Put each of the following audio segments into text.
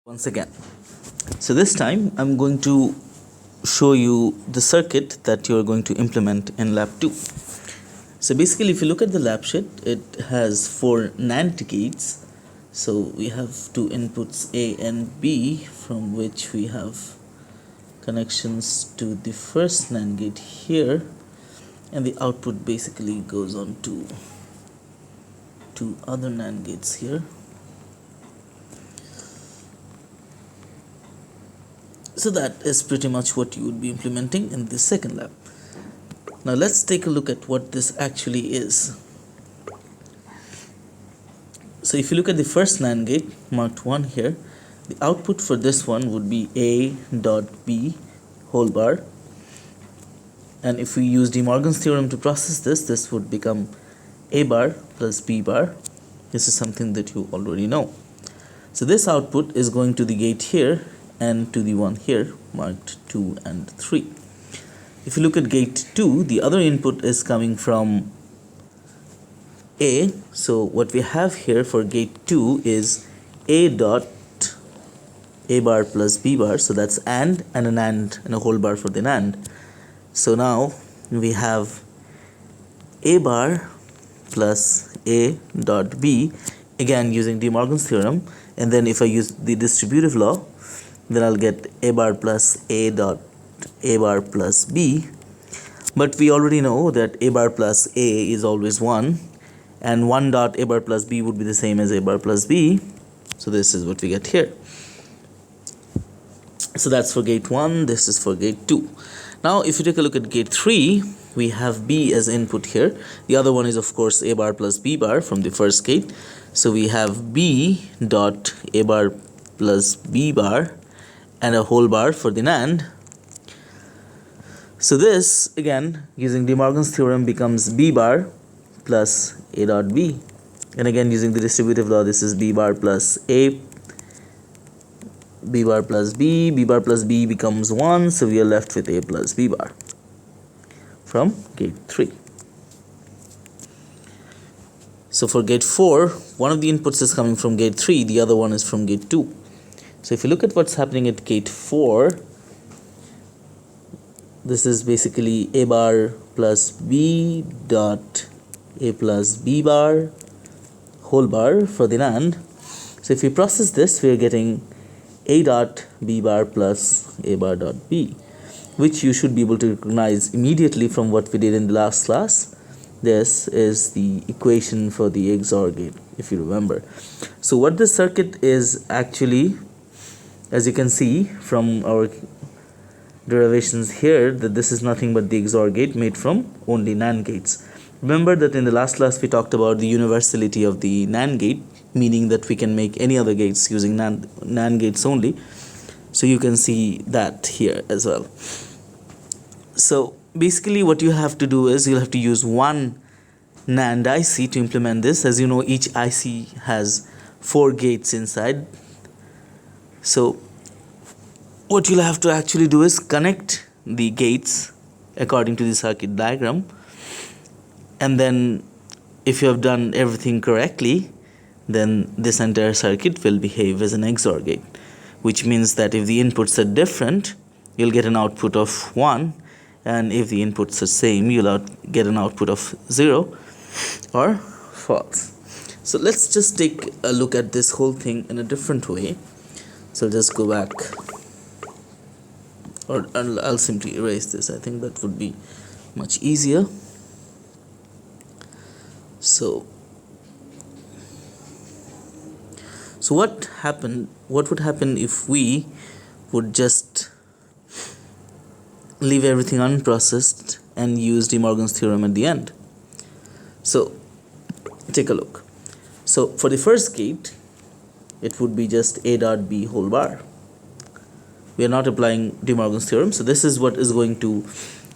Once again. So this time I'm going to show you the circuit that you're going to implement in lab 2. So basically if you look at the lab sheet, it has 4 NAND gates. So we have two inputs A and B, from which we have connections to the first NAND gate here, and the output basically goes on to two other NAND gates here. So that is pretty much what you would be implementing in this second lab. Now let's take a look at what this actually is. So if you look at the first NAND gate marked 1 here, the output for this one would be A dot B whole bar, and if we use De Morgan's theorem to process this would become A bar plus B bar. This is something that you already know. So this output is going to the gate here and to the one here marked 2 and 3. If you look at gate 2, the other input is coming from A. So what we have here for gate 2 is A dot A bar plus B bar. So that's and an AND and a whole bar for the NAND. So now we have A bar plus A dot B, again using De Morgan's theorem, and then if I use the distributive law, then I'll get A bar plus A dot A bar plus B. But we already know that A bar plus A is always 1, and 1 dot A bar plus B would be the same as A bar plus B. So this is what we get here. So that's for gate 1, this is for gate 2. Now if you take a look at gate 3, we have B as input here. The other one is of course A bar plus B bar from the first gate. So we have B dot A bar plus B bar and a whole bar for the NAND. So this again using De Morgan's theorem becomes B bar plus A dot B, and again using the distributive law, this is B bar plus A, B bar plus B bar plus B becomes 1, so we are left with A plus B bar from gate 3. So for gate 4, one of the inputs is coming from gate 3, the other one is from gate 2. So if you look at what's happening at gate 4, this is basically A bar plus B dot A plus B bar whole bar for the NAND. So if we process this, we are getting A dot B bar plus A bar dot B, which you should be able to recognize immediately from what we did in the last class. This is the equation for the XOR gate, if you remember. So what this circuit is actually, as you can see from our derivations here, that this is nothing but the XOR gate made from only NAND gates. Remember that in the last class we talked about the universality of the NAND gate, meaning that we can make any other gates using NAND gates only. So you can see that here as well. So basically what you have to do is you'll have to use one NAND IC to implement this. As you know, each IC has 4 gates inside. So what you'll have to actually do is connect the gates according to the circuit diagram, and then if you have done everything correctly, then this entire circuit will behave as an XOR gate, which means that if the inputs are different, you'll get an output of 1, and if the inputs are same, you'll get an output of 0 or false. So let's just take a look at this whole thing in a different way. So just go back, or I'll simply erase this. I think that would be much easier. So what would happen if we would just leave everything unprocessed and use De Morgan's theorem at the end? So take a look. So for the first gate, it would be just A dot B whole bar. We are not applying De Morgan's theorem, so this is what is going to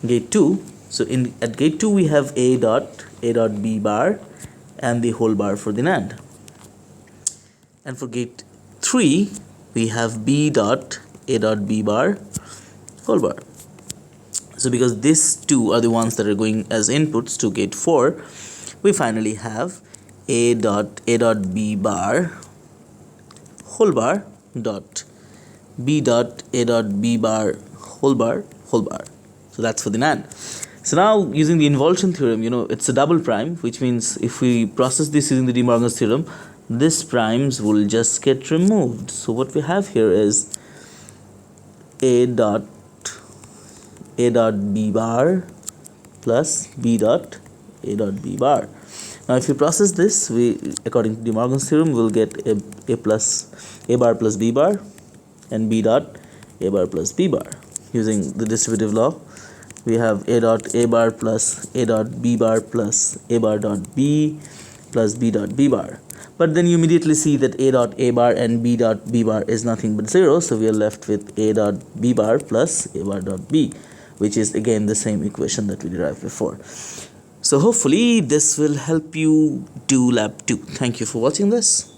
gate 2. So at gate 2 we have A dot B bar and the whole bar for the NAND. And for gate 3 we have B dot A dot B bar whole bar. So because these two are the ones that are going as inputs to gate 4, we finally have A dot B bar whole bar dot b dot a dot b bar whole bar whole bar. So that's for the NAND. So now using the involution theorem, it's a double prime, which means if we process this using the De Morgan's theorem, this primes will just get removed. So what we have here is a dot b bar plus b dot a dot b bar. Now if we process this, we, according to De Morgan's theorem, will get a bar plus b bar and b dot a bar plus b bar. Using the distributive law, we have a dot a bar plus a dot b bar plus a bar dot b plus b dot b bar. But then you immediately see that a dot a bar and b dot b bar is nothing but 0, so we are left with a dot b bar plus a bar dot b, which is again the same equation that we derived before. So hopefully this will help you do lab 2. Thank you for watching this.